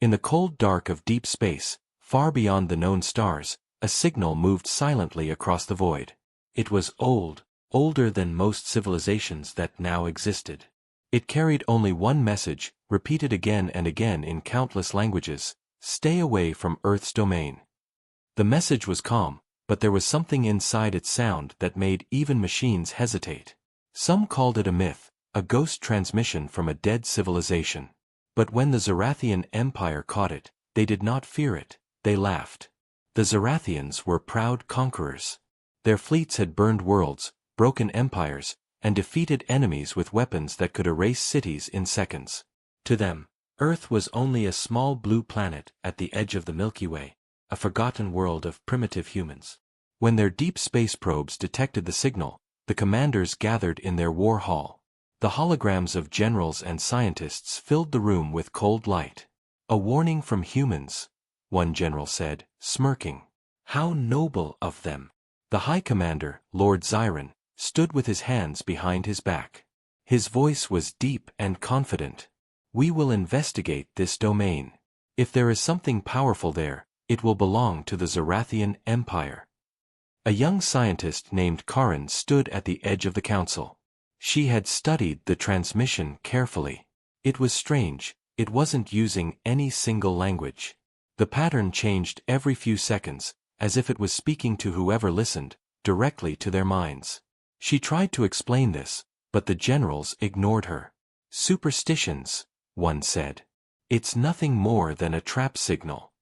In the cold dark of deep space, far beyond the known stars, a signal moved silently across the void. It was old, older than most civilizations that now existed. It carried only one message, repeated again and again in countless languages: stay away from Earth's domain. The message was calm, but there was something inside its sound that made even machines hesitate. Some called it a myth, a ghost transmission from a dead civilization. But when the Zarathian Empire caught it, they did not fear it, they laughed. The Zarathians were proud conquerors. Their fleets had burned worlds, broken empires, and defeated enemies with weapons that could erase cities in seconds. To them, Earth was only a small blue planet at the edge of the Milky Way, a forgotten world of primitive humans. When their deep space probes detected the signal, the commanders gathered in their war hall. The holograms of generals and scientists filled the room with cold light. A warning from humans, one general said, smirking. How noble of them. The High Commander, Lord Zyron, stood with his hands behind his back. His voice was deep and confident. We will investigate this domain. If there is something powerful there, it will belong to the Zarathian Empire. A young scientist named Karin stood at the edge of the council. She had studied the transmission carefully. It was strange, it wasn't using any single language. The pattern changed every few seconds, as if it was speaking to whoever listened, directly to their minds. She tried to explain this, but the generals ignored her. Superstitions, one said. It's nothing more than a trap signal.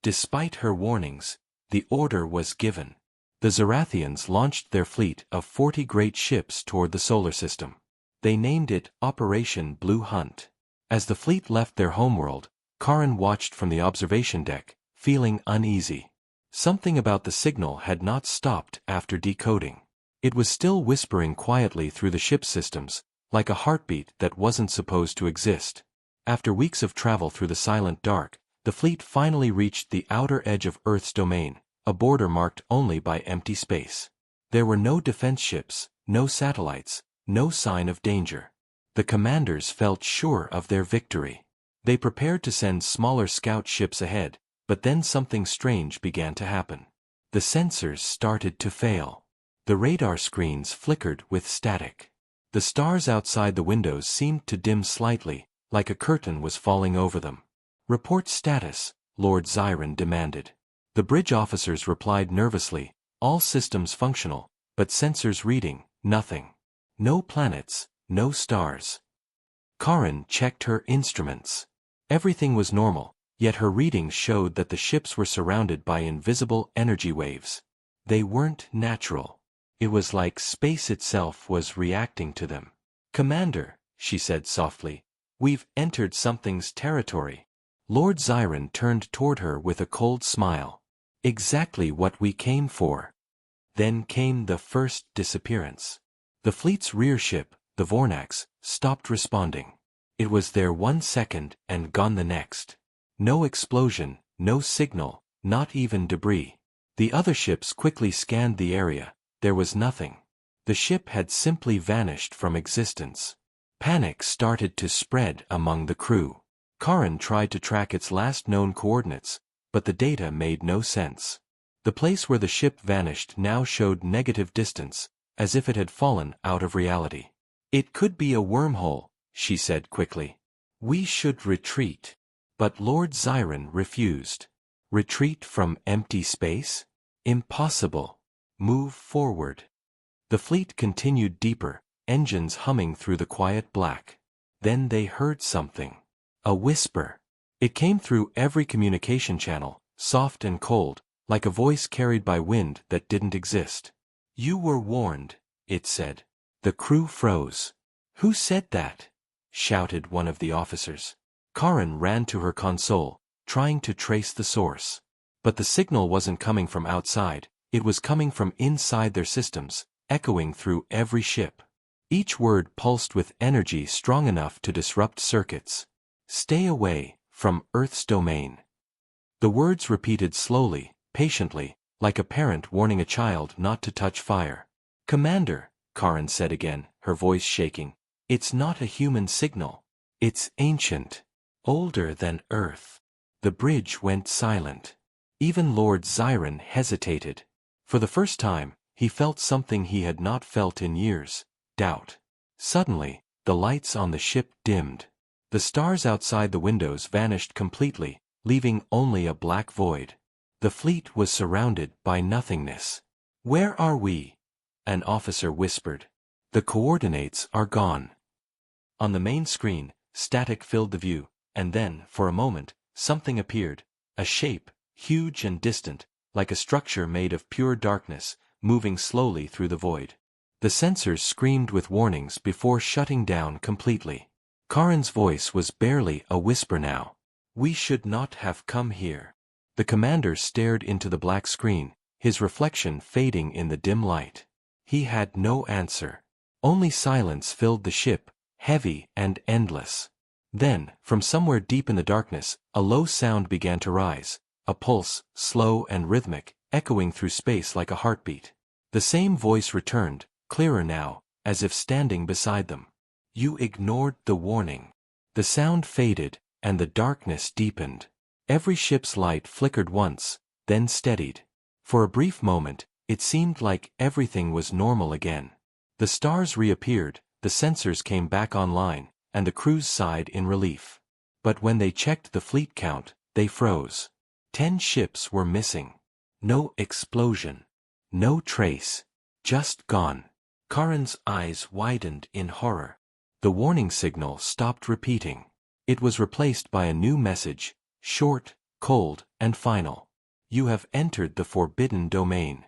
Despite her warnings, the order was given. The Zarathians launched their fleet of 40 great ships toward the solar system. They named it Operation Blue Hunt. As the fleet left their homeworld, Karin watched from the observation deck, feeling uneasy. Something about the signal had not stopped after decoding. It was still whispering quietly through the ship's systems, like a heartbeat that wasn't supposed to exist. After weeks of travel through the silent dark, the fleet finally reached the outer edge of Earth's domain, a border marked only by empty space. There were no defense ships, no satellites, no sign of danger. The commanders felt sure of their victory. They prepared to send smaller scout ships ahead, but then something strange began to happen. The sensors started to fail. The radar screens flickered with static. The stars outside the windows seemed to dim slightly, like a curtain was falling over them. Report status, Lord Zyron demanded. The bridge officers replied nervously, all systems functional, but sensors reading, nothing. No planets, no stars. Karin checked her instruments. Everything was normal, yet her readings showed that the ships were surrounded by invisible energy waves. They weren't natural. It was like space itself was reacting to them. Commander, she said softly, we've entered something's territory. Lord Zyron turned toward her with a cold smile. Exactly what we came for. Then came the first disappearance. The fleet's rear ship, the Vornax, stopped responding. It was there 1 second and gone the next. No explosion, no signal, not even debris. The other ships quickly scanned the area. There was nothing. The ship had simply vanished from existence. Panic started to spread among the crew. Karin tried to track its last known coordinates, but the data made no sense. The place where the ship vanished now showed negative distance, as if it had fallen out of reality. It could be a wormhole, she said quickly. We should retreat. But Lord Zyron refused. Retreat from empty space? Impossible. Move forward. The fleet continued deeper, engines humming through the quiet black. Then they heard something. A whisper. It came through every communication channel, soft and cold, like a voice carried by wind that didn't exist. You were warned, it said. The crew froze. Who said that? Shouted one of the officers. Karin ran to her console, trying to trace the source. But the signal wasn't coming from outside, it was coming from inside their systems, echoing through every ship. Each word pulsed with energy strong enough to disrupt circuits. Stay away from Earth's domain. The words repeated slowly, patiently, like a parent warning a child not to touch fire. Commander, Karin said again, her voice shaking, it's not a human signal. It's ancient. Older than Earth. The bridge went silent. Even Lord Zyron hesitated. For the first time, he felt something he had not felt in years: doubt. Suddenly, the lights on the ship dimmed. The stars outside the windows vanished completely, leaving only a black void. The fleet was surrounded by nothingness. "Where are we?" an officer whispered. "The coordinates are gone." On the main screen, static filled the view, and then, for a moment, something appeared, a shape, huge and distant, like a structure made of pure darkness, moving slowly through the void. The sensors screamed with warnings before shutting down completely. Karin's voice was barely a whisper now. "We should not have come here." The commander stared into the black screen, his reflection fading in the dim light. He had no answer. Only silence filled the ship, heavy and endless. Then, from somewhere deep in the darkness, a low sound began to rise, a pulse, slow and rhythmic, echoing through space like a heartbeat. The same voice returned, clearer now, as if standing beside them. "You ignored the warning." The sound faded, and the darkness deepened. Every ship's light flickered once, then steadied. For a brief moment, it seemed like everything was normal again. The stars reappeared, the sensors came back online, and the crews sighed in relief. But when they checked the fleet count, they froze. 10 ships were missing. No explosion. No trace. Just gone. Karin's eyes widened in horror. The warning signal stopped repeating. It was replaced by a new message, short, cold, and final. "You have entered the forbidden domain."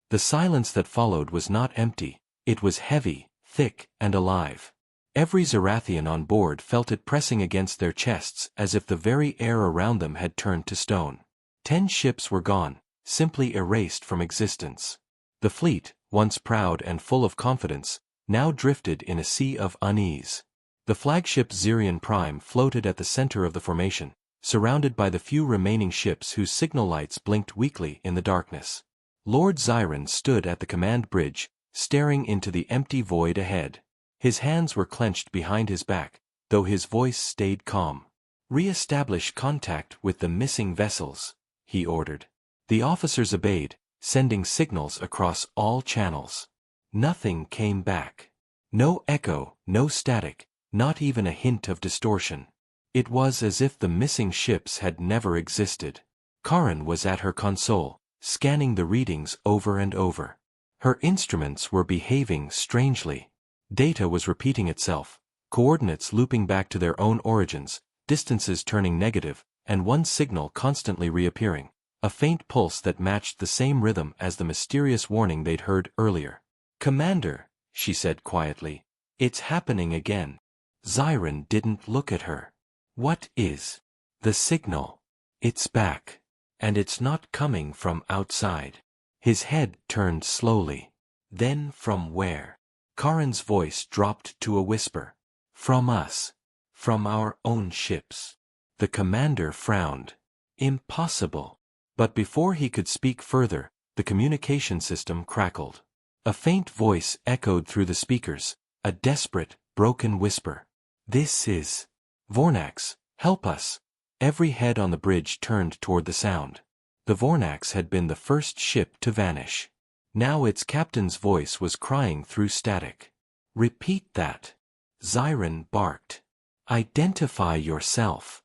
The silence that followed was not empty, it was heavy, thick, and alive. Every Zarathian on board felt it pressing against their chests as if the very air around them had turned to stone. 10 ships were gone, simply erased from existence. The fleet, once proud and full of confidence, now drifted in a sea of unease. The flagship Xerion Prime floated at the center of the formation, surrounded by the few remaining ships whose signal lights blinked weakly in the darkness. Lord Zyron stood at the command bridge, staring into the empty void ahead. His hands were clenched behind his back, though his voice stayed calm. "Re-establish contact with the missing vessels," he ordered. The officers obeyed, sending signals across all channels. Nothing came back. No echo, no static, not even a hint of distortion. It was as if the missing ships had never existed. Karin was at her console, scanning the readings over and over. Her instruments were behaving strangely. Data was repeating itself, coordinates looping back to their own origins, distances turning negative, and one signal constantly reappearing, a faint pulse that matched the same rhythm as the mysterious warning they'd heard earlier. "Commander," she said quietly, "it's happening again." Zyron didn't look at her. "What is?" "The signal. It's back. And it's not coming from outside." His head turned slowly. "Then from where?" Karin's voice dropped to a whisper. "From us. From our own ships." The commander frowned. "Impossible." But before he could speak further, the communication system crackled. A faint voice echoed through the speakers, a desperate, broken whisper. "This is Vornax, help us." Every head on the bridge turned toward the sound. The Vornax had been the first ship to vanish. Now its captain's voice was crying through static. "Repeat that." Zyron barked. "Identify yourself."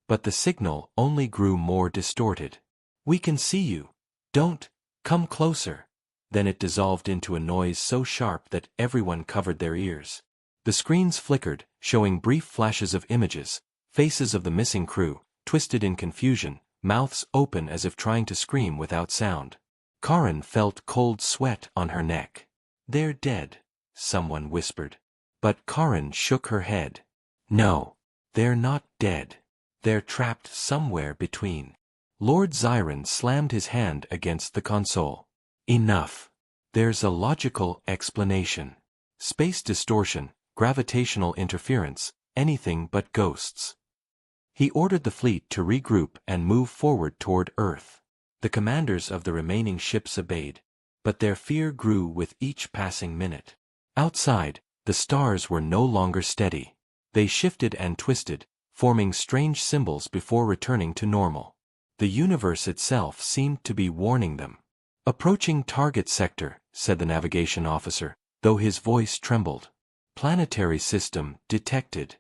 But the signal only grew more distorted. "We can see you. Don't come closer." Then it dissolved into a noise so sharp that everyone covered their ears. The screens flickered, showing brief flashes of images, faces of the missing crew, twisted in confusion, mouths open as if trying to scream without sound. Karin felt cold sweat on her neck. "They're dead," someone whispered. But Karin shook her head. "No, they're not dead. They're trapped somewhere between." Lord Zyron slammed his hand against the console. "Enough. There's a logical explanation. Space distortion, gravitational interference, anything but ghosts." He ordered the fleet to regroup and move forward toward Earth. The commanders of the remaining ships obeyed, but their fear grew with each passing minute. Outside, the stars were no longer steady. They shifted and twisted, forming strange symbols before returning to normal. The universe itself seemed to be warning them. "Approaching target sector," said the navigation officer, though his voice trembled. "Planetary system detected."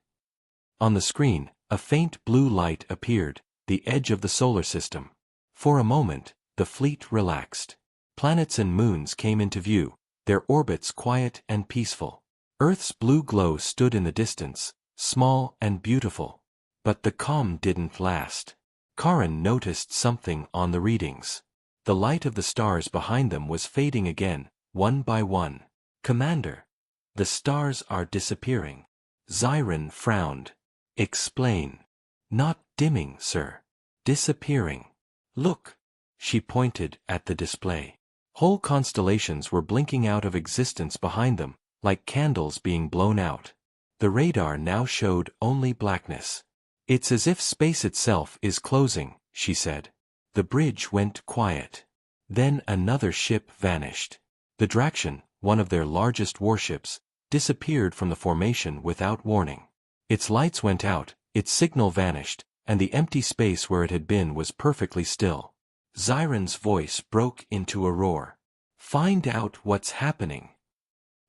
On the screen, a faint blue light appeared, the edge of the solar system. For a moment, the fleet relaxed. Planets and moons came into view, their orbits quiet and peaceful. Earth's blue glow stood in the distance, small and beautiful. But the calm didn't last. Karen noticed something on the readings. The light of the stars behind them was fading again, one by one. "Commander, the stars are disappearing." Zyron frowned. "Explain." "Not dimming, sir. Disappearing. Look." She pointed at the display. Whole constellations were blinking out of existence behind them, like candles being blown out. The radar now showed only blackness. "It's as if space itself is closing," she said. The bridge went quiet. Then another ship vanished. The Draction, one of their largest warships, disappeared from the formation without warning. Its lights went out, its signal vanished, and the empty space where it had been was perfectly still. Zyron's voice broke into a roar. "Find out what's happening."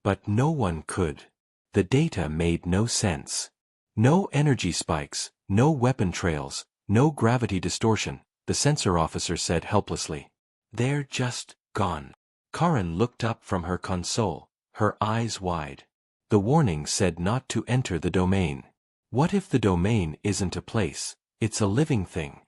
But no one could. The data made no sense. No energy spikes, no weapon trails, no gravity distortion, the sensor officer said helplessly. "They're just gone." Karen looked up from her console, her eyes wide. The warning said not to enter the domain. What if the domain isn't a place, it's a living thing?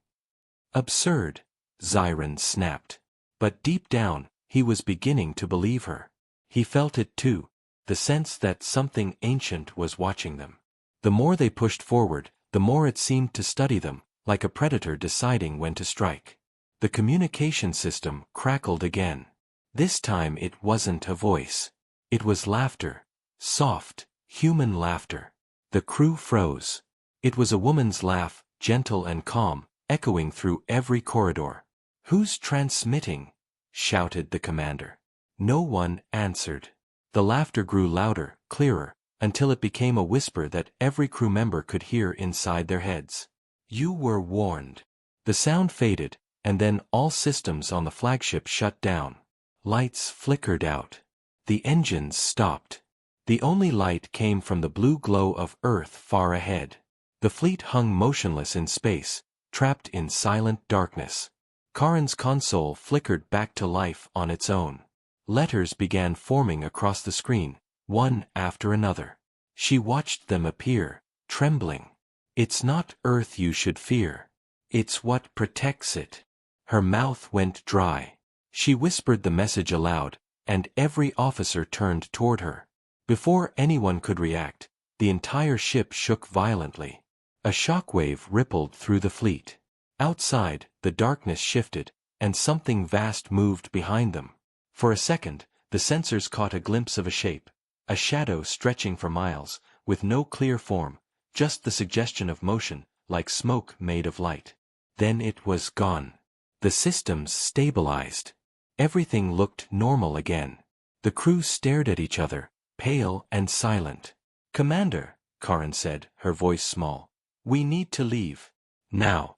"Absurd," Zyron snapped. But deep down, he was beginning to believe her. He felt it too, the sense that something ancient was watching them. The more they pushed forward, the more it seemed to study them, like a predator deciding when to strike. The communication system crackled again. This time it wasn't a voice. It was laughter. Soft, human laughter. The crew froze. It was a woman's laugh, gentle and calm, echoing through every corridor. "Who's transmitting?" shouted the commander. No one answered. The laughter grew louder, clearer, until it became a whisper that every crew member could hear inside their heads. "You were warned." The sound faded, and then all systems on the flagship shut down. Lights flickered out. The engines stopped. The only light came from the blue glow of Earth far ahead. The fleet hung motionless in space, trapped in silent darkness. Karen's console flickered back to life on its own. Letters began forming across the screen, one after another. She watched them appear, trembling. "It's not Earth you should fear. It's what protects it." Her mouth went dry. She whispered the message aloud, and every officer turned toward her. Before anyone could react, the entire ship shook violently. A shockwave rippled through the fleet. Outside, the darkness shifted, and something vast moved behind them. For a second, the sensors caught a glimpse of a shape, a shadow stretching for miles, with no clear form, just the suggestion of motion, like smoke made of light. Then it was gone. The systems stabilized. Everything looked normal again. The crew stared at each other, pale and silent. "Commander," Karen said, her voice small, "we need to leave. Now."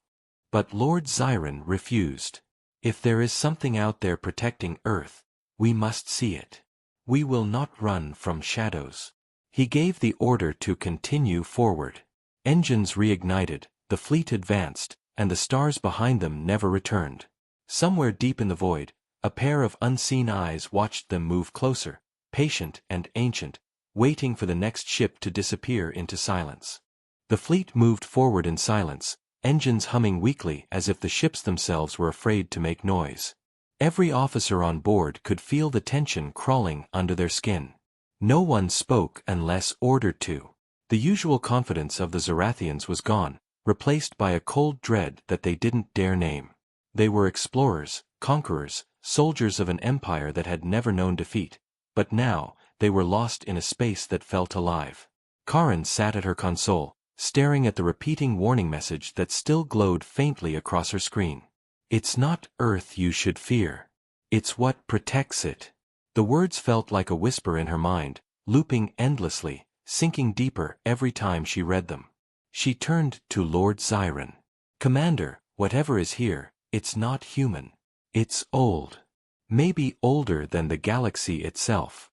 But Lord Zyron refused. "If there is something out there protecting Earth, we must see it. We will not run from shadows." He gave the order to continue forward. Engines reignited, the fleet advanced, and the stars behind them never returned. Somewhere deep in the void, a pair of unseen eyes watched them move closer, patient and ancient, waiting for the next ship to disappear into silence. The fleet moved forward in silence, engines humming weakly as if the ships themselves were afraid to make noise. Every officer on board could feel the tension crawling under their skin. No one spoke unless ordered to. The usual confidence of the Zarathians was gone, replaced by a cold dread that they didn't dare name. They were explorers, conquerors, soldiers of an empire that had never known defeat, but now, they were lost in a space that felt alive. Karen sat at her console, staring at the repeating warning message that still glowed faintly across her screen. "It's not Earth you should fear. It's what protects it." The words felt like a whisper in her mind, looping endlessly, sinking deeper every time she read them. She turned to Lord Zyron. "Commander, whatever is here, it's not human. It's old. Maybe older than the galaxy itself."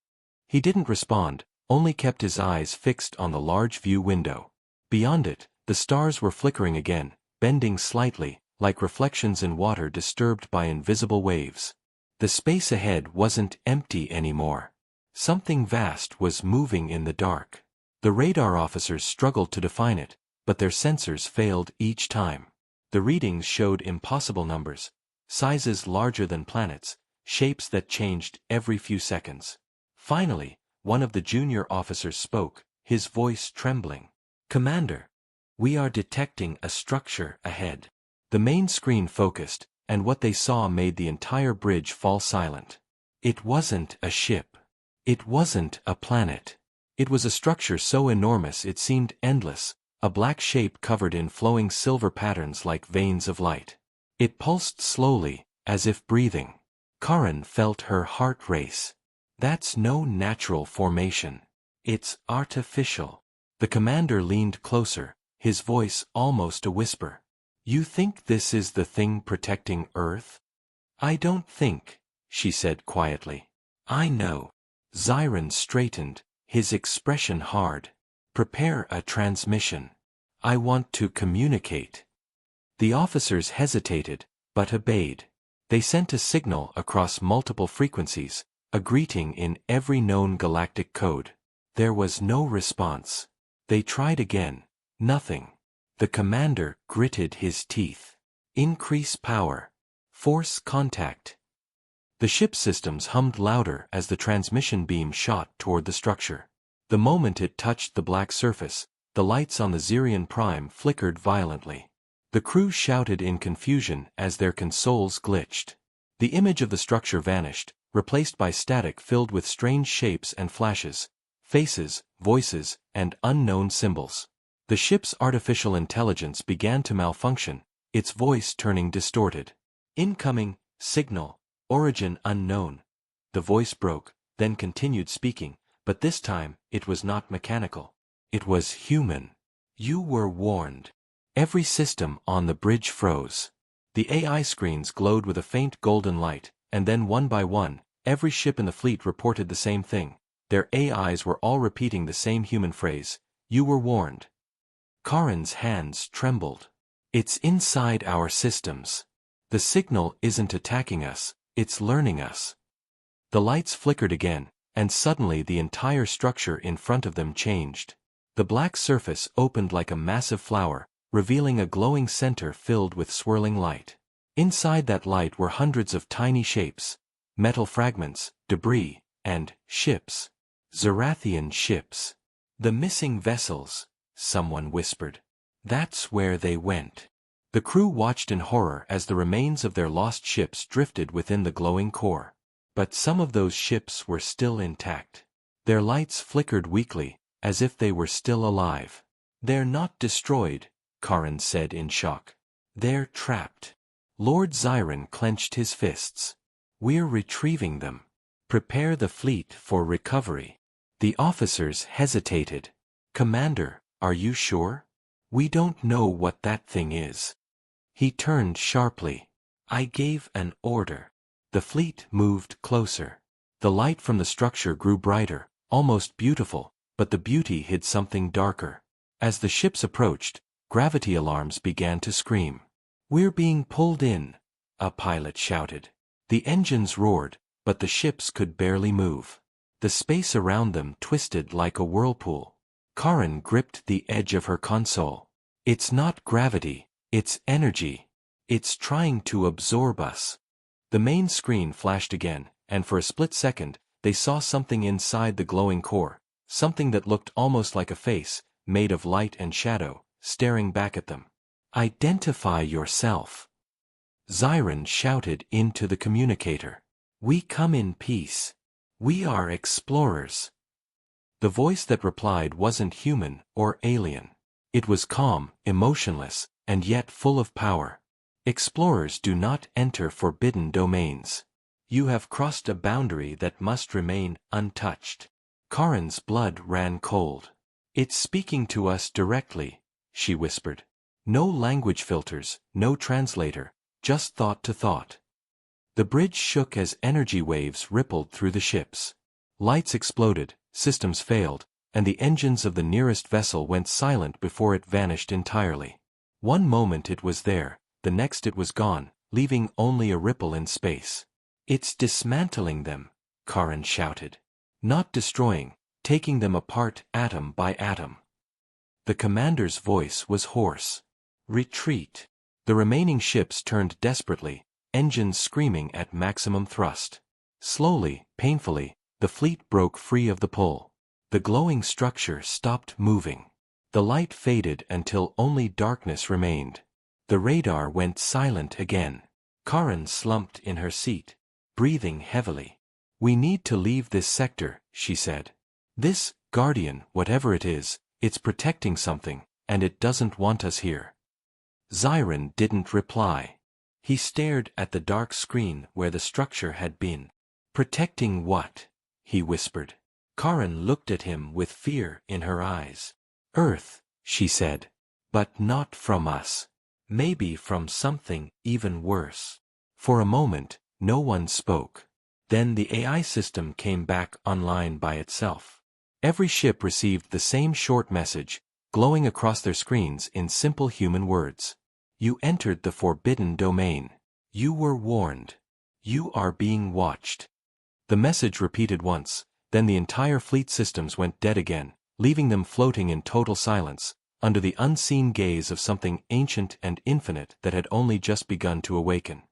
He didn't respond, only kept his eyes fixed on the large view window. Beyond it, the stars were flickering again, bending slightly, like reflections in water disturbed by invisible waves. The space ahead wasn't empty anymore. Something vast was moving in the dark. The radar officers struggled to define it, but their sensors failed each time. The readings showed impossible numbers, sizes larger than planets, shapes that changed every few seconds. Finally, one of the junior officers spoke, his voice trembling. "Commander, we are detecting a structure ahead." The main screen focused, and what they saw made the entire bridge fall silent. It wasn't a ship. It wasn't a planet. It was a structure so enormous it seemed endless, a black shape covered in flowing silver patterns like veins of light. It pulsed slowly, as if breathing. Karen felt her heart race. That's no natural formation. It's artificial. The commander leaned closer, his voice almost a whisper. "You think this is the thing protecting Earth?" "I don't think," she said quietly. "I know." Zyron straightened, his expression hard. "Prepare a transmission. I want to communicate." The officers hesitated, but obeyed. They sent a signal across multiple frequencies, a greeting in every known galactic code. There was no response. They tried again. Nothing. The commander gritted his teeth. "Increase power. Force contact." The ship's systems hummed louder as the transmission beam shot toward the structure. The moment it touched the black surface, the lights on the Zirian Prime flickered violently. The crew shouted in confusion as their consoles glitched. The image of the structure vanished, replaced by static filled with strange shapes and flashes, faces, voices, and unknown symbols. The ship's artificial intelligence began to malfunction, its voice turning distorted. "Incoming, signal, origin unknown." The voice broke, then continued speaking, but this time, it was not mechanical. It was human. "You were warned." Every system on the bridge froze. The AI screens glowed with a faint golden light, and then one by one, every ship in the fleet reported the same thing. Their AIs were all repeating the same human phrase, "You were warned." Karen's hands trembled. "It's inside our systems. The signal isn't attacking us, it's learning us." The lights flickered again, and suddenly the entire structure in front of them changed. The black surface opened like a massive flower, revealing a glowing center filled with swirling light. Inside that light were hundreds of tiny shapes, metal fragments, debris, and ships. Zerathian ships. "The missing vessels," someone whispered. "That's where they went." The crew watched in horror as the remains of their lost ships drifted within the glowing core. But some of those ships were still intact. Their lights flickered weakly, as if they were still alive. "They're not destroyed," Karen said in shock. "They're trapped." Lord Zyron clenched his fists. "We're retrieving them. Prepare the fleet for recovery." The officers hesitated. "Commander, are you sure? We don't know what that thing is." He turned sharply. "I gave an order." The fleet moved closer. The light from the structure grew brighter, almost beautiful, but the beauty hid something darker. As the ships approached, gravity alarms began to scream. "We're being pulled in," a pilot shouted. The engines roared, but the ships could barely move. The space around them twisted like a whirlpool. Karen gripped the edge of her console. "It's not gravity, it's energy. It's trying to absorb us." The main screen flashed again, and for a split second, they saw something inside the glowing core, something that looked almost like a face, made of light and shadow, staring back at them. "Identify yourself." Zyron shouted into the communicator. "We come in peace. We are explorers." The voice that replied wasn't human or alien. It was calm, emotionless, and yet full of power. "Explorers do not enter forbidden domains. You have crossed a boundary that must remain untouched." Karen's blood ran cold. "It's speaking to us directly," she whispered. No language filters, no translator, just thought to thought. The bridge shook as energy waves rippled through the ships. Lights exploded, systems failed, and the engines of the nearest vessel went silent before it vanished entirely. One moment it was there, the next it was gone, leaving only a ripple in space. It's dismantling them, Karen shouted. Not destroying, taking them apart atom by atom. The commander's voice was hoarse. Retreat. The remaining ships turned desperately, engines screaming at maximum thrust. Slowly, painfully, the fleet broke free of the pull. The glowing structure stopped moving. The light faded until only darkness remained. The radar went silent again. Karen slumped in her seat, breathing heavily. We need to leave this sector, she said. This Guardian, whatever it is, it's protecting something, and it doesn't want us here. Zyron didn't reply. He stared at the dark screen where the structure had been. Protecting what? He whispered. Karen looked at him with fear in her eyes. Earth, she said. But not from us. Maybe from something even worse. For a moment, no one spoke. Then the AI system came back online by itself. Every ship received the same short message, glowing across their screens in simple human words. You entered the forbidden domain. You were warned. You are being watched. The message repeated once, then the entire fleet systems went dead again, leaving them floating in total silence, under the unseen gaze of something ancient and infinite that had only just begun to awaken.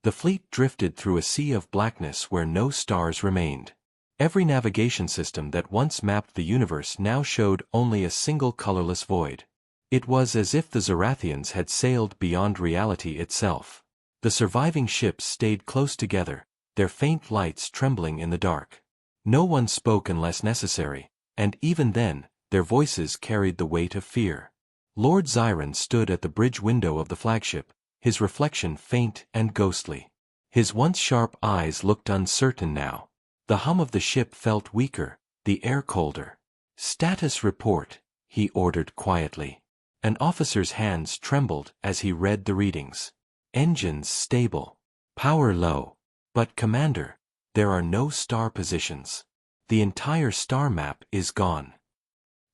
The fleet drifted through a sea of blackness where no stars remained. Every navigation system that once mapped the universe now showed only a single colorless void. It was as if the Zarathians had sailed beyond reality itself. The surviving ships stayed close together, their faint lights trembling in the dark. No one spoke unless necessary, and even then, their voices carried the weight of fear. Lord Zyron stood at the bridge window of the flagship, his reflection faint and ghostly. His once sharp eyes looked uncertain now. The hum of the ship felt weaker, the air colder. Status report, he ordered quietly. An officer's hands trembled as he read the readings. Engines stable. Power low. But Commander, there are no star positions. The entire star map is gone.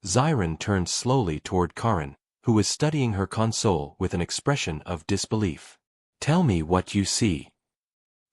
Zyron turned slowly toward Karen, who was studying her console with an expression of disbelief. Tell me what you see.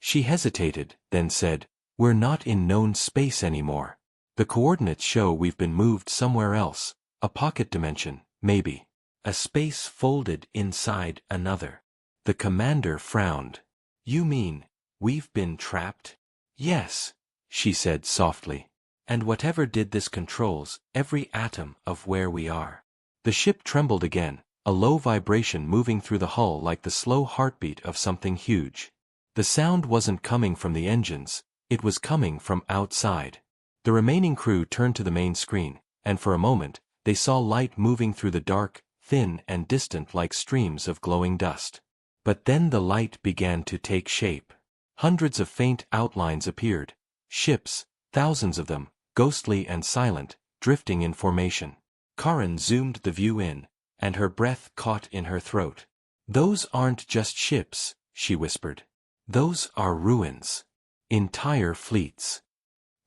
She hesitated, then said, We're not in known space anymore. The coordinates show we've been moved somewhere else, a pocket dimension, maybe. A space folded inside another. The commander frowned. You mean, we've been trapped? Yes, she said softly. And whatever did this controls every atom of where we are. The ship trembled again, a low vibration moving through the hull like the slow heartbeat of something huge. The sound wasn't coming from the engines, it was coming from outside. The remaining crew turned to the main screen, and for a moment, they saw light moving through the dark, thin and distant like streams of glowing dust. But then the light began to take shape. Hundreds of faint outlines appeared. Ships, thousands of them, ghostly and silent, drifting in formation. Karen zoomed the view in, and her breath caught in her throat. Those aren't just ships, she whispered. Those are ruins. Entire fleets.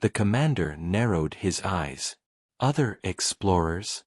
The commander narrowed his eyes. Other explorers?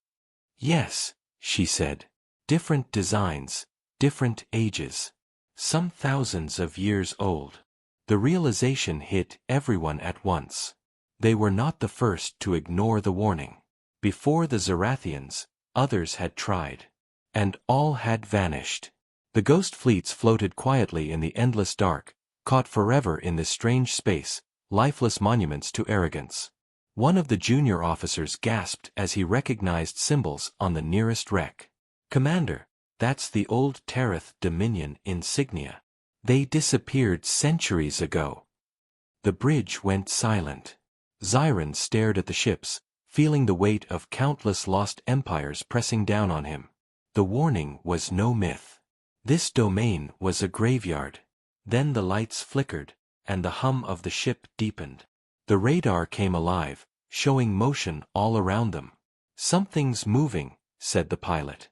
Yes, she said. Different designs, different ages. Some thousands of years old. The realization hit everyone at once. They were not the first to ignore the warning. Before the Zarathians, others had tried. And all had vanished. The ghost fleets floated quietly in the endless dark, caught forever in this strange space, lifeless monuments to arrogance. One of the junior officers gasped as he recognized symbols on the nearest wreck. Commander, that's the old Tereth Dominion insignia. They disappeared centuries ago. The bridge went silent. Zyron stared at the ships, feeling the weight of countless lost empires pressing down on him. The warning was no myth. This domain was a graveyard. Then the lights flickered, and the hum of the ship deepened. The radar came alive, showing motion all around them. Something's moving, said the pilot.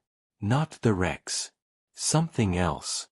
Not the wrecks. Something else.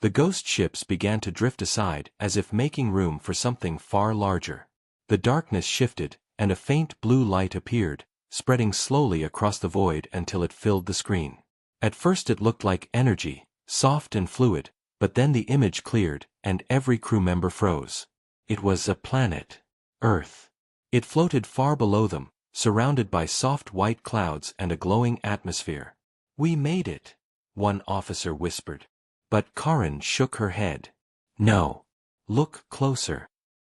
The ghost ships began to drift aside as if making room for something far larger. The darkness shifted, and a faint blue light appeared, spreading slowly across the void until it filled the screen. At first it looked like energy, soft and fluid, but then the image cleared, and every crew member froze. It was a planet. Earth. It floated far below them, surrounded by soft white clouds and a glowing atmosphere. "We made it," one officer whispered. But Karen shook her head. "No. Look closer."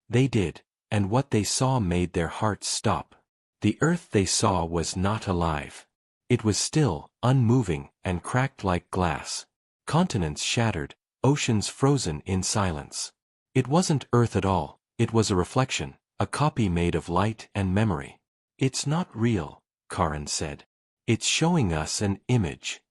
They did, and what they saw made their hearts stop. The Earth they saw was not alive. It was still, unmoving, and cracked like glass. Continents shattered, oceans frozen in silence. It wasn't Earth at all, it was a reflection, a copy made of light and memory. "It's not real," Karen said. "It's showing us an image."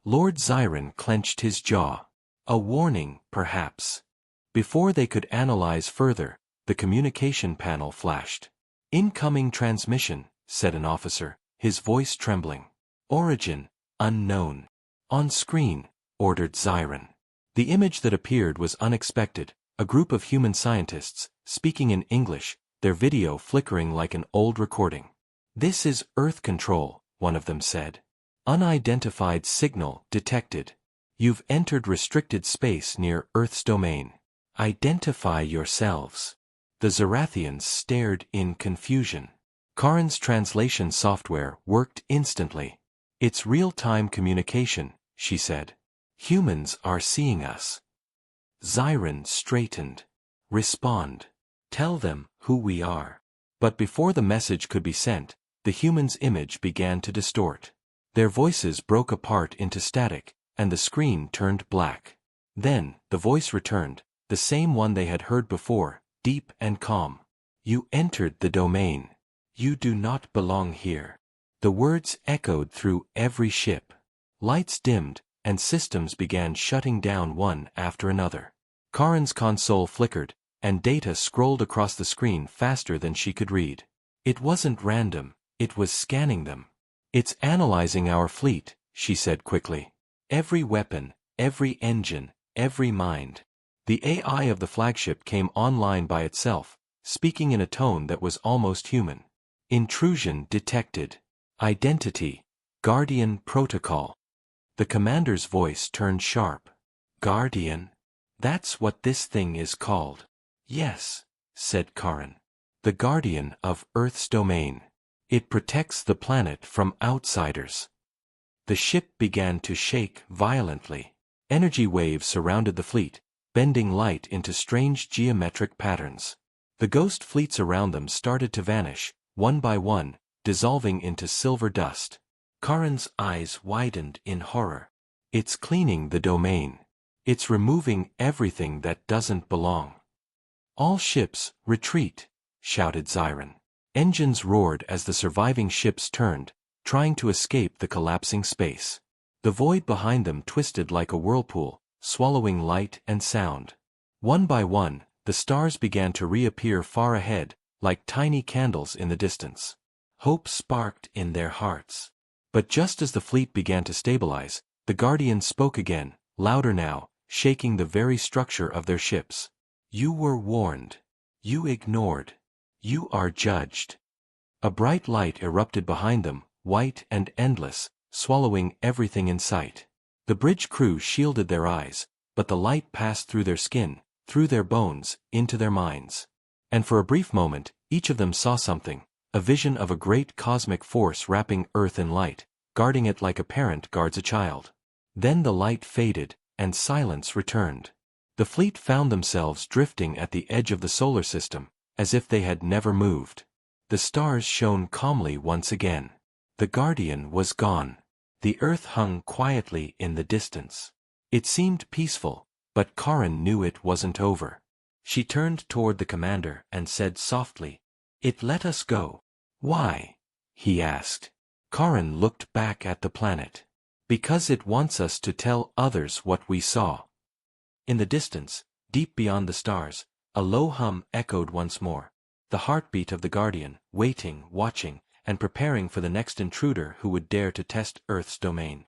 Lord Zyron clenched his jaw. A warning, perhaps. Before they could analyze further, the communication panel flashed. "Incoming transmission," said an officer, his voice trembling. "Origin, unknown." "On screen," ordered Zyron. The image that appeared was unexpected, a group of human scientists, speaking in English, their video flickering like an old recording. "This is Earth Control," one of them said. "Unidentified signal detected. You've entered restricted space near Earth's domain. Identify yourselves." The Zarathians stared in confusion. Karen's translation software worked instantly. "It's real-time communication," she said. "Humans are seeing us." Zyron straightened. "Respond. Tell them who we are." But before the message could be sent, the human's image began to distort. Their voices broke apart into static, and the screen turned black. Then, the voice returned, the same one they had heard before, deep and calm. "You entered the domain. You do not belong here." The words echoed through every ship. Lights dimmed, and systems began shutting down one after another. Karen's console flickered, and data scrolled across the screen faster than she could read. It wasn't random, it was scanning them. "It's analyzing our fleet," she said quickly. "Every weapon, every engine, every mind." The AI of the flagship came online by itself, speaking in a tone that was almost human. "Intrusion detected. Identity, Guardian Protocol." The commander's voice turned sharp. "Guardian? That's what this thing is called." "Yes," said Karen. "The Guardian of Earth's domain. It protects the planet from outsiders." The ship began to shake violently. Energy waves surrounded the fleet, bending light into strange geometric patterns. The ghost fleets around them started to vanish, one by one, dissolving into silver dust. Karen's eyes widened in horror. "It's cleaning the domain. It's removing everything that doesn't belong." "All ships, retreat," shouted Zyron. Engines roared as the surviving ships turned, trying to escape the collapsing space. The void behind them twisted like a whirlpool, swallowing light and sound. One by one, the stars began to reappear far ahead, like tiny candles in the distance. Hope sparked in their hearts. But just as the fleet began to stabilize, the Guardian spoke again, louder now, shaking the very structure of their ships. "You were warned. You ignored. You are judged." A bright light erupted behind them, white and endless, swallowing everything in sight. The bridge crew shielded their eyes, but the light passed through their skin, through their bones, into their minds. And for a brief moment, each of them saw something, a vision of a great cosmic force wrapping Earth in light, guarding it like a parent guards a child. Then the light faded, and silence returned. The fleet found themselves drifting at the edge of the solar system, as if they had never moved. The stars shone calmly once again. The Guardian was gone. The Earth hung quietly in the distance. It seemed peaceful, but Karen knew it wasn't over. She turned toward the commander and said softly, "It let us go." "Why?" he asked. Karen looked back at the planet. "Because it wants us to tell others what we saw." In the distance, deep beyond the stars, a low hum echoed once more. The heartbeat of the Guardian, waiting, watching, and preparing for the next intruder who would dare to test Earth's domain.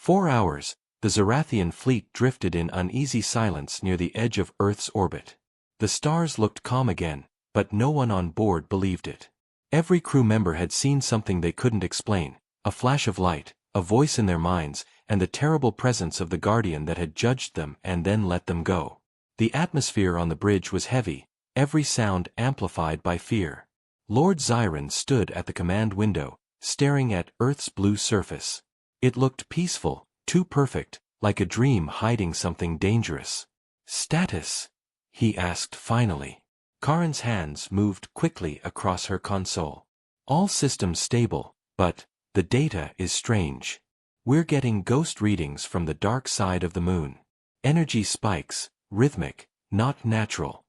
4 hours, the Zarathian fleet drifted in uneasy silence near the edge of Earth's orbit. The stars looked calm again, but no one on board believed it. Every crew member had seen something they couldn't explain, a flash of light, a voice in their minds, and the terrible presence of the Guardian that had judged them and then let them go. The atmosphere on the bridge was heavy, every sound amplified by fear. Lord Zyron stood at the command window, staring at Earth's blue surface. It looked peaceful, too perfect, like a dream hiding something dangerous. "Status?" he asked finally. Karen's hands moved quickly across her console. "All systems stable, but the data is strange. We're getting ghost readings from the dark side of the moon. Energy spikes, rhythmic, not natural."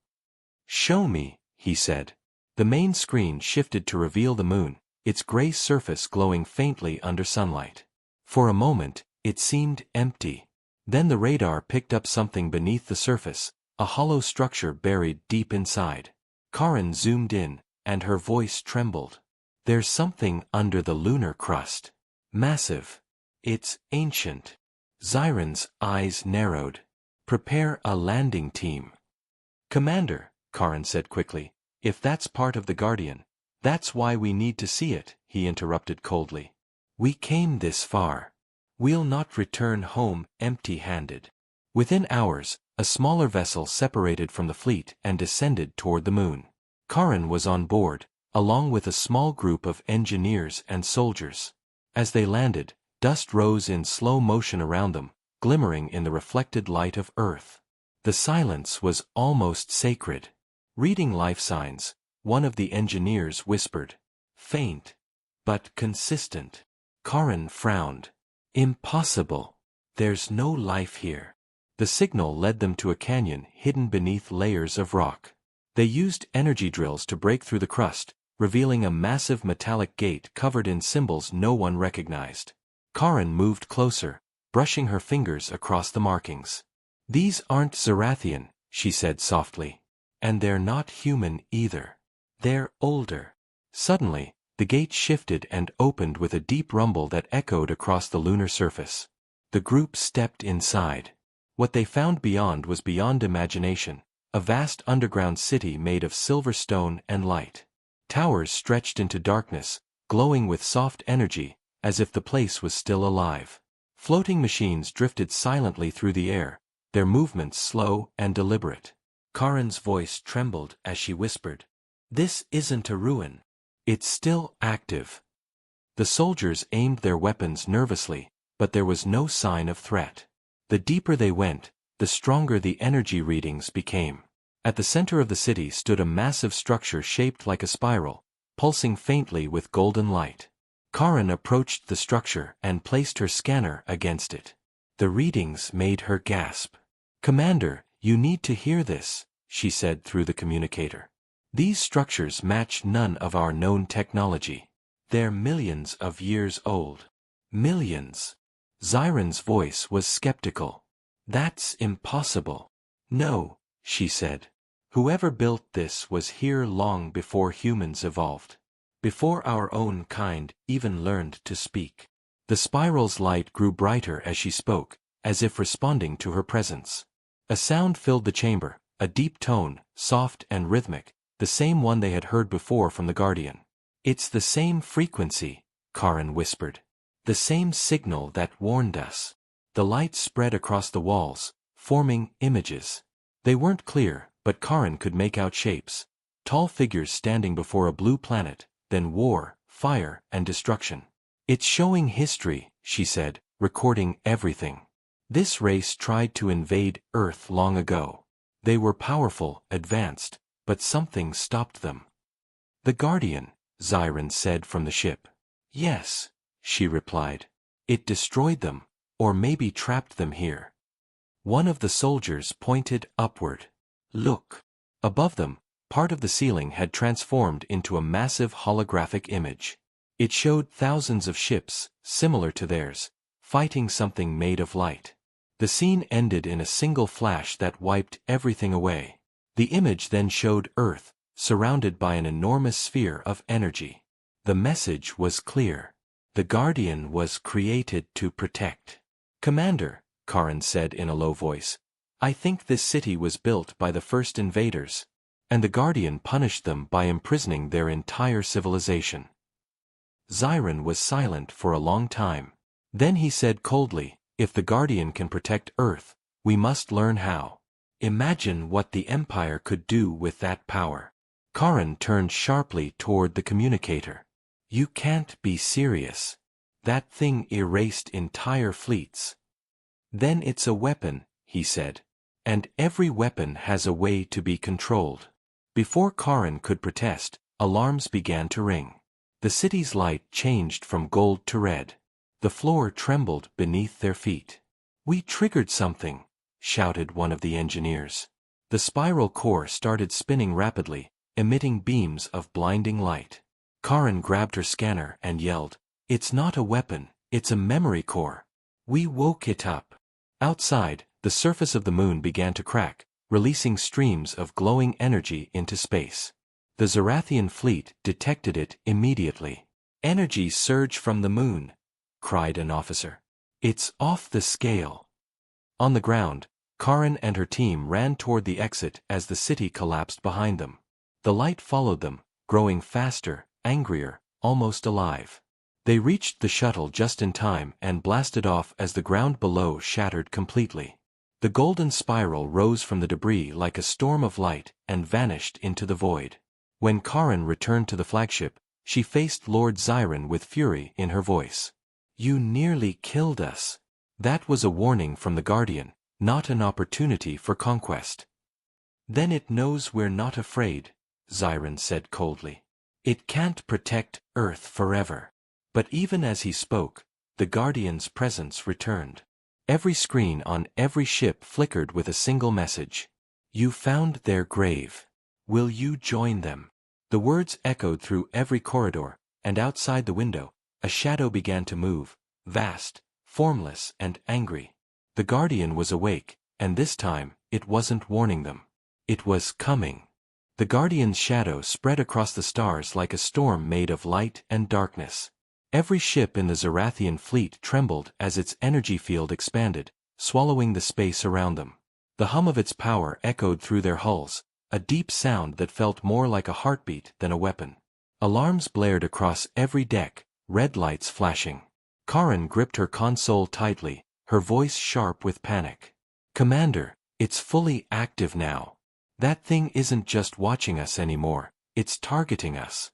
"Show me," he said. The main screen shifted to reveal the moon, its gray surface glowing faintly under sunlight. For a moment, it seemed empty. Then the radar picked up something beneath the surface, a hollow structure buried deep inside. Karen zoomed in, and her voice trembled. "There's something under the lunar crust. Massive. It's ancient." Zyron's eyes narrowed. "Prepare a landing team." "Commander," Karen said quickly, "if that's part of the Guardian, that's why we need to see it," he interrupted coldly. "We came this far. We'll not return home empty-handed." Within hours, a smaller vessel separated from the fleet and descended toward the moon. Karen was on board, along with a small group of engineers and soldiers. As they landed, dust rose in slow motion around them, glimmering in the reflected light of Earth. The silence was almost sacred. "Reading life signs," one of the engineers whispered. "Faint, but consistent." Karen frowned. "Impossible. There's no life here." The signal led them to a canyon hidden beneath layers of rock. They used energy drills to break through the crust, revealing a massive metallic gate covered in symbols no one recognized. Karen moved closer, brushing her fingers across the markings. "These aren't Zarathian," she said softly. "And they're not human either. They're older." Suddenly, the gate shifted and opened with a deep rumble that echoed across the lunar surface. The group stepped inside. What they found beyond was beyond imagination, a vast underground city made of silver stone and light. Towers stretched into darkness, glowing with soft energy, as if the place was still alive. Floating machines drifted silently through the air, their movements slow and deliberate. Karen's voice trembled as she whispered, "This isn't a ruin. It's still active." The soldiers aimed their weapons nervously, but there was no sign of threat. The deeper they went, the stronger the energy readings became. At the center of the city stood a massive structure shaped like a spiral, pulsing faintly with golden light. Karen approached the structure and placed her scanner against it. The readings made her gasp. "Commander, you need to hear this," she said through the communicator. "These structures match none of our known technology. They're millions of years old." "Millions?" Zyron's voice was skeptical. "That's impossible." "No," she said. "Whoever built this was here long before humans evolved. Before our own kind even learned to speak." The spiral's light grew brighter as she spoke, as if responding to her presence. A sound filled the chamber, a deep tone, soft and rhythmic, the same one they had heard before from the Guardian. "It's the same frequency," Karen whispered. "The same signal that warned us." The light spread across the walls, forming images. They weren't clear, but Karen could make out shapes. Tall figures standing before a blue planet, then war, fire, and destruction. "It's showing history," she said, recording everything. "This race tried to invade Earth long ago. They were powerful, advanced, but something stopped them." "The Guardian," Zyron said from the ship. "Yes," she replied. "It destroyed them, or maybe trapped them here." One of the soldiers pointed upward. "Look." Above them, part of the ceiling had transformed into a massive holographic image. It showed thousands of ships, similar to theirs, fighting something made of light. The scene ended in a single flash that wiped everything away. The image then showed Earth, surrounded by an enormous sphere of energy. The message was clear. The Guardian was created to protect. Commander, Karen said in a low voice, I think this city was built by the first invaders, and the Guardian punished them by imprisoning their entire civilization. Zyron was silent for a long time. Then he said coldly, if the Guardian can protect Earth, we must learn how. Imagine what the Empire could do with that power. Karen turned sharply toward the communicator. You can't be serious. That thing erased entire fleets. Then it's a weapon, he said. And every weapon has a way to be controlled. Before Karen could protest, alarms began to ring. The city's light changed from gold to red. The floor trembled beneath their feet. We triggered something, shouted one of the engineers. The spiral core started spinning rapidly, emitting beams of blinding light. Karen grabbed her scanner and yelled, It's not a weapon, it's a memory core. We woke it up. Outside, the surface of the moon began to crack, releasing streams of glowing energy into space. The Zarathian fleet detected it immediately. Energy surge from the moon, cried an officer. It's off the scale. On the ground, Karen and her team ran toward the exit as the city collapsed behind them. The light followed them, growing faster, angrier, almost alive. They reached the shuttle just in time and blasted off as the ground below shattered completely. The golden spiral rose from the debris like a storm of light and vanished into the void. When Karen returned to the flagship, she faced Lord Zyron with fury in her voice. You nearly killed us. That was a warning from the Guardian, not an opportunity for conquest. Then it knows we're not afraid, Zyron said coldly. It can't protect Earth forever. But even as he spoke, the Guardian's presence returned. Every screen on every ship flickered with a single message. You found their grave. Will you join them? The words echoed through every corridor, and outside the window, a shadow began to move, vast, formless, and angry. The Guardian was awake, and this time, it wasn't warning them. It was coming. The Guardian's shadow spread across the stars like a storm made of light and darkness. Every ship in the Zarathian fleet trembled as its energy field expanded, swallowing the space around them. The hum of its power echoed through their hulls, a deep sound that felt more like a heartbeat than a weapon. Alarms blared across every deck, red lights flashing. Karen gripped her console tightly, her voice sharp with panic. Commander, it's fully active now. That thing isn't just watching us anymore, it's targeting us.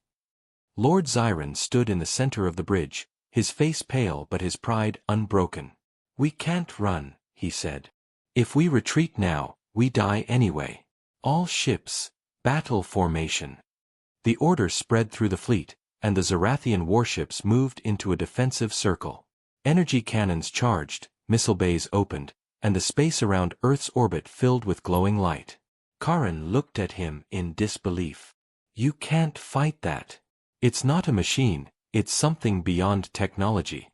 Lord Zyron stood in the center of the bridge, his face pale but his pride unbroken. We can't run, he said. If we retreat now, we die anyway. All ships, battle formation. The order spread through the fleet, and the Zarathian warships moved into a defensive circle. Energy cannons charged, missile bays opened, and the space around Earth's orbit filled with glowing light. Karen looked at him in disbelief. You can't fight that. It's not a machine, it's something beyond technology.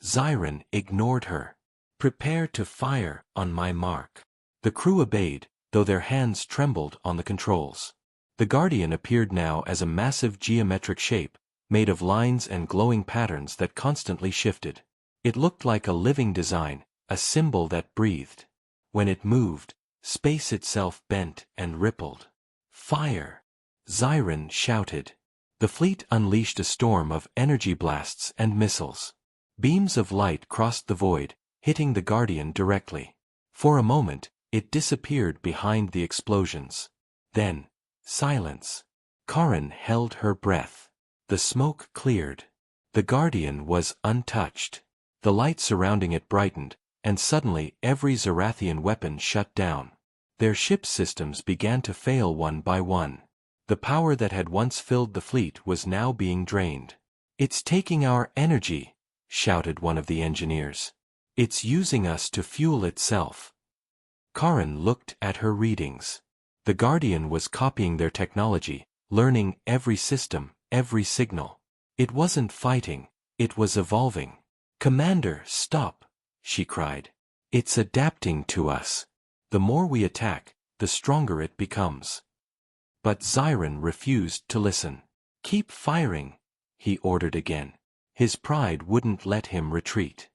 Zyron ignored her. Prepare to fire on my mark. The crew obeyed, though their hands trembled on the controls. The Guardian appeared now as a massive geometric shape, made of lines and glowing patterns that constantly shifted. It looked like a living design, a symbol that breathed. When it moved, space itself bent and rippled. Fire! Zyron shouted. The fleet unleashed a storm of energy blasts and missiles. Beams of light crossed the void, hitting the Guardian directly. For a moment, it disappeared behind the explosions. Then, silence. Karen held her breath. The smoke cleared. The Guardian was untouched. The light surrounding it brightened, and suddenly every Zarathian weapon shut down. Their ship systems began to fail one by one. The power that had once filled the fleet was now being drained. It's taking our energy, shouted one of the engineers. It's using us to fuel itself. Karen looked at her readings. The Guardian was copying their technology, learning every system, every signal. It wasn't fighting, it was evolving. Commander, stop, she cried. It's adapting to us. The more we attack, the stronger it becomes. But Zyron refused to listen. Keep firing, he ordered again. His pride wouldn't let him retreat.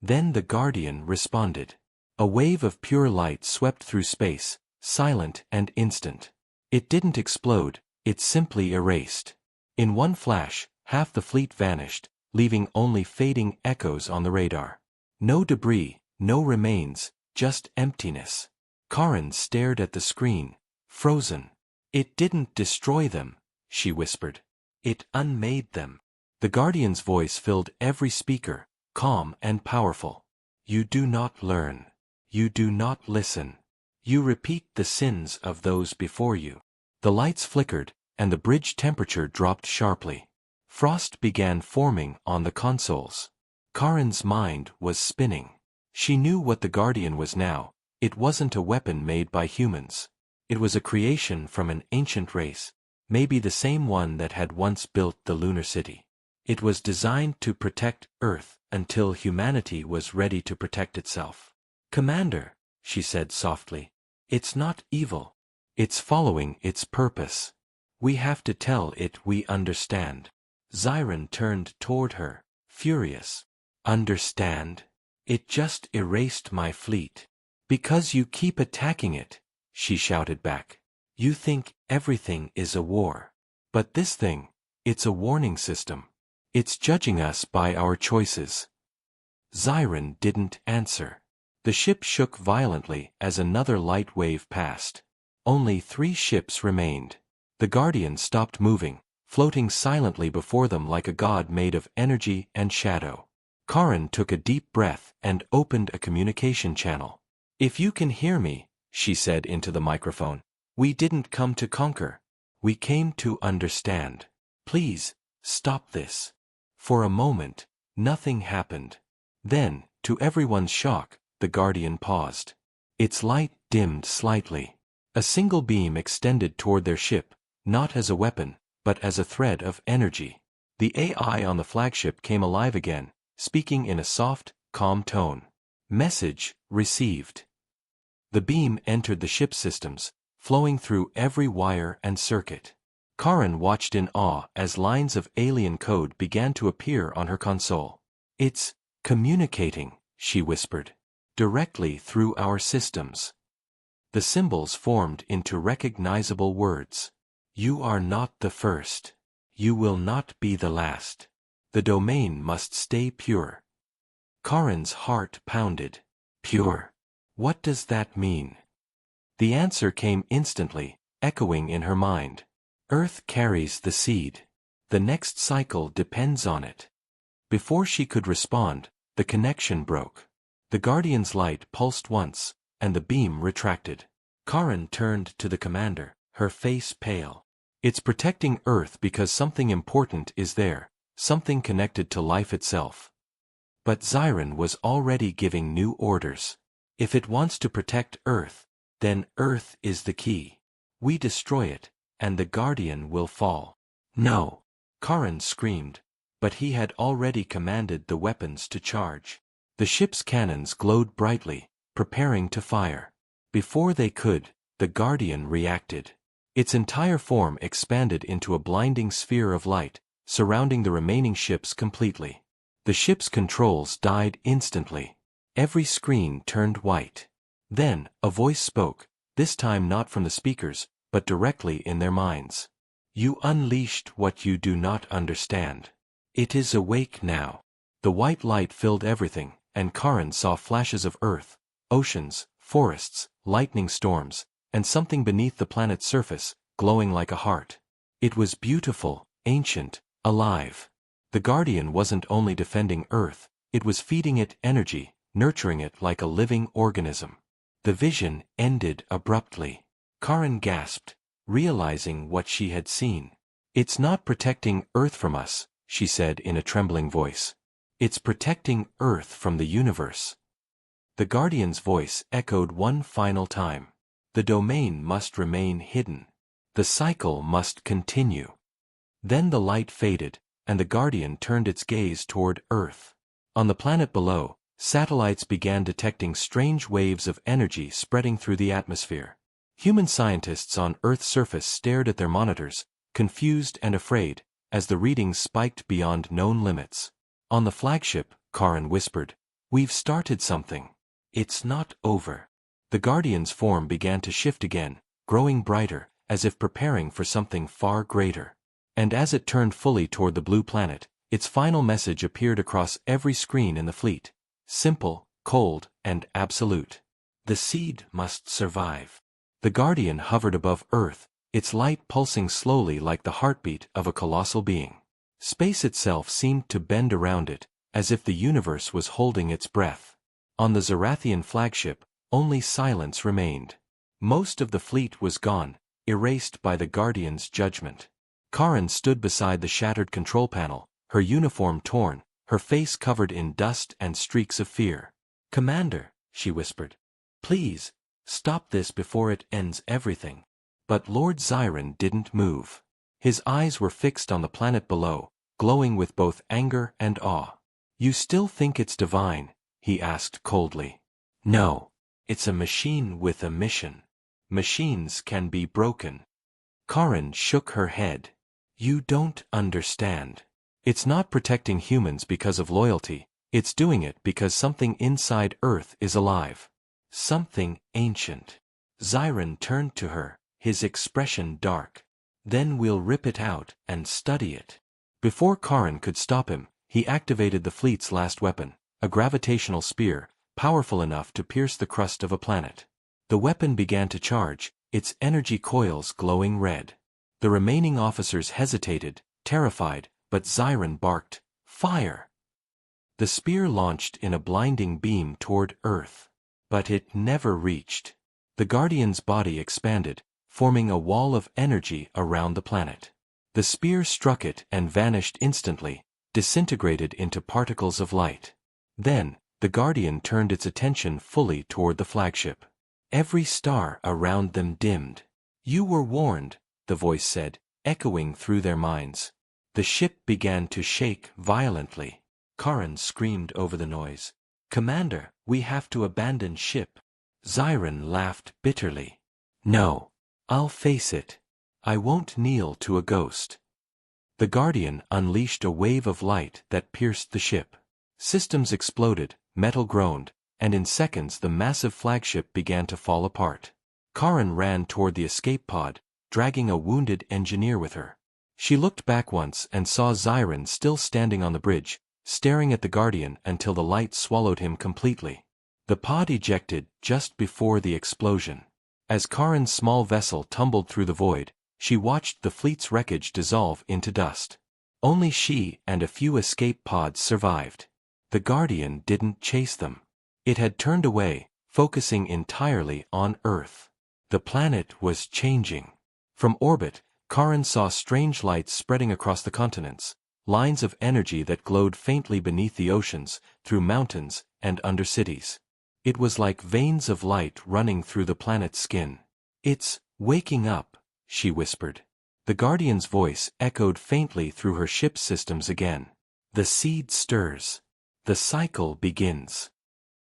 Then the Guardian responded. A wave of pure light swept through space, silent and instant. It didn't explode, it simply erased. In one flash, half the fleet vanished, leaving only fading echoes on the radar. No debris, no remains, just emptiness. Karen stared at the screen, frozen. It didn't destroy them, she whispered. It unmade them. The Guardian's voice filled every speaker, calm and powerful. You do not learn. You do not listen. You repeat the sins of those before you. The lights flickered, and the bridge temperature dropped sharply. Frost began forming on the consoles. Karen's mind was spinning. She knew what the Guardian was now. It wasn't a weapon made by humans. It was a creation from an ancient race, maybe the same one that had once built the lunar city. It was designed to protect Earth until humanity was ready to protect itself. Commander, she said softly, it's not evil. It's following its purpose. We have to tell it we understand. Zyron turned toward her, furious. Understand? It just erased my fleet. Because you keep attacking it, she shouted back. You think everything is a war. But this thing, it's a warning system. It's judging us by our choices. Zyron didn't answer. The ship shook violently as another light wave passed. Only 3 ships remained. The Guardian stopped moving, floating silently before them like a god made of energy and shadow. Karen took a deep breath and opened a communication channel. If you can hear me, she said into the microphone, we didn't come to conquer. We came to understand. Please, stop this. For a moment, nothing happened. Then, to everyone's shock, the Guardian paused. Its light dimmed slightly. A single beam extended toward their ship, not as a weapon, but as a thread of energy. The AI on the flagship came alive again, speaking in a soft, calm tone. Message received. The beam entered the ship's systems, flowing through every wire and circuit. Karen watched in awe as lines of alien code began to appear on her console. It's communicating, she whispered, directly through our systems. The symbols formed into recognizable words. You are not the first. You will not be the last. The domain must stay pure. Karen's heart pounded. Pure. What does that mean? The answer came instantly, echoing in her mind. Earth carries the seed. The next cycle depends on it. Before she could respond, the connection broke. The Guardian's light pulsed once, and the beam retracted. Karen turned to the commander, her face pale. It's protecting Earth because something important is there, something connected to life itself. But Zyron was already giving new orders. If it wants to protect Earth, then Earth is the key. We destroy it, and the Guardian will fall. No! Karen screamed, but he had already commanded the weapons to charge. The ship's cannons glowed brightly, preparing to fire. Before they could, the Guardian reacted. Its entire form expanded into a blinding sphere of light, surrounding the remaining ships completely. The ship's controls died instantly. Every screen turned white. Then, a voice spoke, this time not from the speakers, but directly in their minds. You unleashed what you do not understand. It is awake now. The white light filled everything, and Karen saw flashes of Earth, oceans, forests, lightning storms, and something beneath the planet's surface, glowing like a heart. It was beautiful, ancient, alive. The Guardian wasn't only defending Earth, it was feeding it energy, nurturing it like a living organism. The vision ended abruptly. Karen gasped, realizing what she had seen. It's not protecting Earth from us, she said in a trembling voice. It's protecting Earth from the universe. The Guardian's voice echoed one final time. The domain must remain hidden. The cycle must continue. Then the light faded, and the Guardian turned its gaze toward Earth. On the planet below, satellites began detecting strange waves of energy spreading through the atmosphere. Human scientists on Earth's surface stared at their monitors, confused and afraid, as the readings spiked beyond known limits. On the flagship, Karen whispered, We've started something. It's not over. The Guardian's form began to shift again, growing brighter, as if preparing for something far greater. And as it turned fully toward the blue planet, its final message appeared across every screen in the fleet. Simple, cold, and absolute. The seed must survive. The Guardian hovered above Earth, its light pulsing slowly like the heartbeat of a colossal being. Space itself seemed to bend around it, as if the universe was holding its breath. On the Zarathian flagship, only silence remained. Most of the fleet was gone, erased by the Guardian's judgment. Karen stood beside the shattered control panel, her uniform torn, her face covered in dust and streaks of fear. "Commander," she whispered. "Please, stop this before it ends everything." But Lord Zyron didn't move. His eyes were fixed on the planet below, glowing with both anger and awe. "You still think it's divine?" he asked coldly. "No. It's a machine with a mission. Machines can be broken." Karen shook her head. "You don't understand. It's not protecting humans because of loyalty, it's doing it because something inside Earth is alive. Something ancient." Zyron turned to her, his expression dark. "Then we'll rip it out and study it." Before Karen could stop him, he activated the fleet's last weapon, a gravitational spear, powerful enough to pierce the crust of a planet. The weapon began to charge, its energy coils glowing red. The remaining officers hesitated, terrified, but Zyron barked, "Fire!" The spear launched in a blinding beam toward Earth. But it never reached. The Guardian's body expanded, forming a wall of energy around the planet. The spear struck it and vanished instantly, disintegrated into particles of light. Then, the Guardian turned its attention fully toward the flagship. Every star around them dimmed. "You were warned," the voice said, echoing through their minds. The ship began to shake violently. Karen screamed over the noise. "Commander, we have to abandon ship." Zyron laughed bitterly. "No. I'll face it. I won't kneel to a ghost." The Guardian unleashed a wave of light that pierced the ship. Systems exploded, metal groaned, and in seconds the massive flagship began to fall apart. Karen ran toward the escape pod, dragging a wounded engineer with her. She looked back once and saw Zyron still standing on the bridge, staring at the Guardian until the light swallowed him completely. The pod ejected just before the explosion. As Karen's small vessel tumbled through the void, she watched the fleet's wreckage dissolve into dust. Only she and a few escape pods survived. The Guardian didn't chase them. It had turned away, focusing entirely on Earth. The planet was changing. From orbit, Karen saw strange lights spreading across the continents, lines of energy that glowed faintly beneath the oceans, through mountains, and under cities. It was like veins of light running through the planet's skin. "It's waking up," she whispered. The Guardian's voice echoed faintly through her ship's systems again. "The seed stirs. The cycle begins."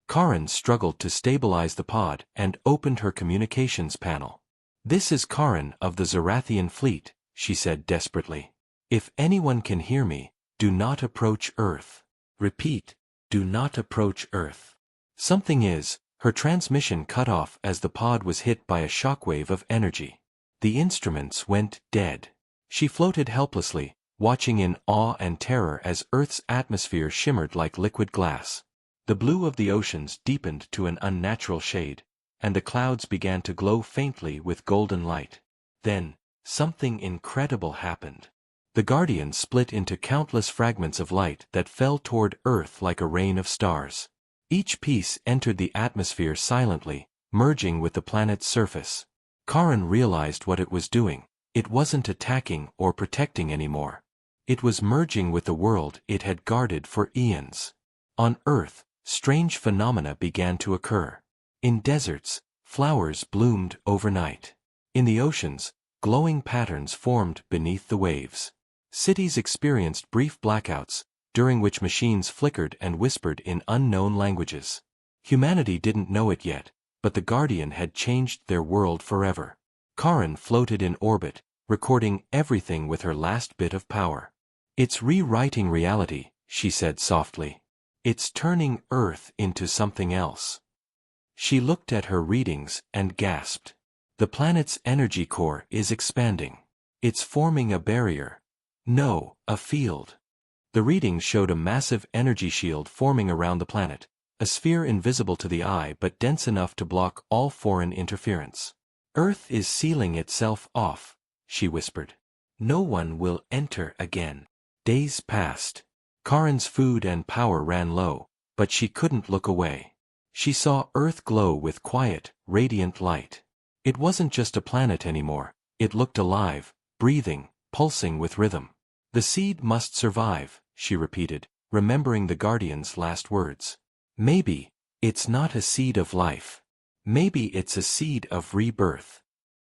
Karen struggled to stabilize the pod and opened her communications panel. "This is Karen of the Zarathian fleet," she said desperately. "If anyone can hear me, do not approach Earth. Repeat, do not approach Earth." Something is, her transmission cut off as the pod was hit by a shockwave of energy. The instruments went dead. She floated helplessly, watching in awe and terror as Earth's atmosphere shimmered like liquid glass. The blue of the oceans deepened to an unnatural shade, and the clouds began to glow faintly with golden light. Then, something incredible happened. The Guardian split into countless fragments of light that fell toward Earth like a rain of stars. Each piece entered the atmosphere silently, merging with the planet's surface. Karen realized what it was doing. It wasn't attacking or protecting anymore. It was merging with the world it had guarded for eons. On Earth, strange phenomena began to occur. In deserts, flowers bloomed overnight. In the oceans, glowing patterns formed beneath the waves. Cities experienced brief blackouts, during which machines flickered and whispered in unknown languages. Humanity didn't know it yet, but the Guardian had changed their world forever. Karen floated in orbit, recording everything with her last bit of power. "It's rewriting reality," she said softly. It's turning Earth into something else. She looked at her readings and gasped. The planet's energy core is expanding. It's forming a barrier. No, a field. The readings showed a massive energy shield forming around the planet, a sphere invisible to the eye but dense enough to block all foreign interference. Earth is sealing itself off, she whispered. No one will enter again. Days passed. Karen's food and power ran low, but she couldn't look away. She saw Earth glow with quiet, radiant light. It wasn't just a planet anymore, it looked alive, breathing, pulsing with rhythm. The seed must survive, she repeated, remembering the Guardian's last words. Maybe it's not a seed of life. Maybe it's a seed of rebirth.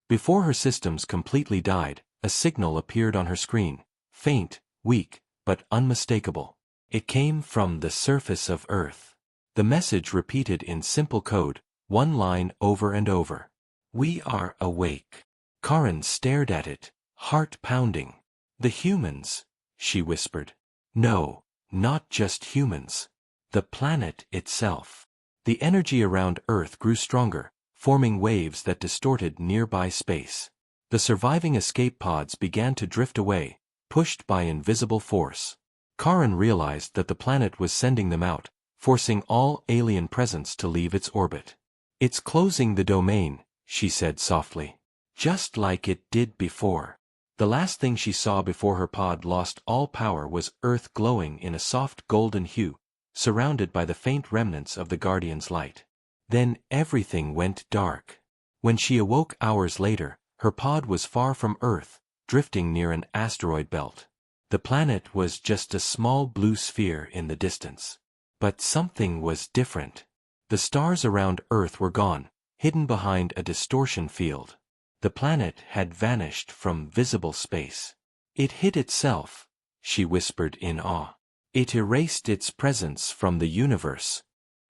Before her systems completely died, a signal appeared on her screen, faint, weak, but unmistakable. It came from the surface of Earth. The message repeated in simple code, one line over and over. We are awake. Karen stared at it, heart pounding. The humans, she whispered. No, not just humans. The planet itself. The energy around Earth grew stronger, forming waves that distorted nearby space. The surviving escape pods began to drift away, pushed by invisible force. Karen realized that the planet was sending them out, forcing all alien presence to leave its orbit. It's closing the domain, she said softly. Just like it did before. The last thing she saw before her pod lost all power was Earth glowing in a soft golden hue, surrounded by the faint remnants of the Guardian's light. Then everything went dark. When she awoke hours later, her pod was far from Earth, drifting near an asteroid belt. The planet was just a small blue sphere in the distance. But something was different. The stars around Earth were gone, hidden behind a distortion field. The planet had vanished from visible space. It hid itself, she whispered in awe. It erased its presence from the universe.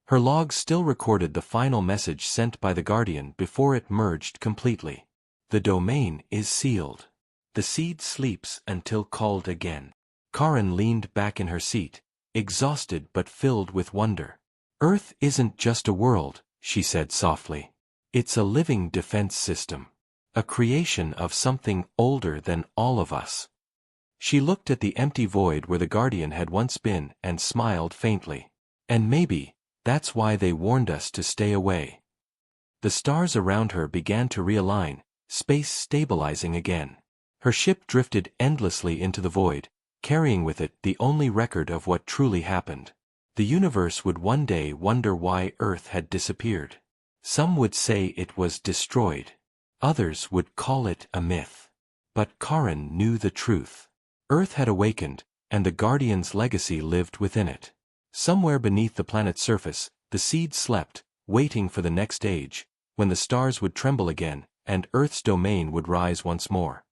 Her logs still recorded the final message sent by the Guardian before it merged completely. The domain is sealed. The seed sleeps until called again. Karen leaned back in her seat, exhausted but filled with wonder. Earth isn't just a world, she said softly. It's a living defense system. A creation of something older than all of us. She looked at the empty void where the Guardian had once been and smiled faintly. And maybe, that's why they warned us to stay away. The stars around her began to realign, space stabilizing again. Her ship drifted endlessly into the void, carrying with it the only record of what truly happened. The universe would one day wonder why Earth had disappeared. Some would say it was destroyed. Others would call it a myth. But Karen knew the truth. Earth had awakened, and the Guardian's legacy lived within it. Somewhere beneath the planet's surface, the seed slept, waiting for the next age, when the stars would tremble again, and Earth's domain would rise once more.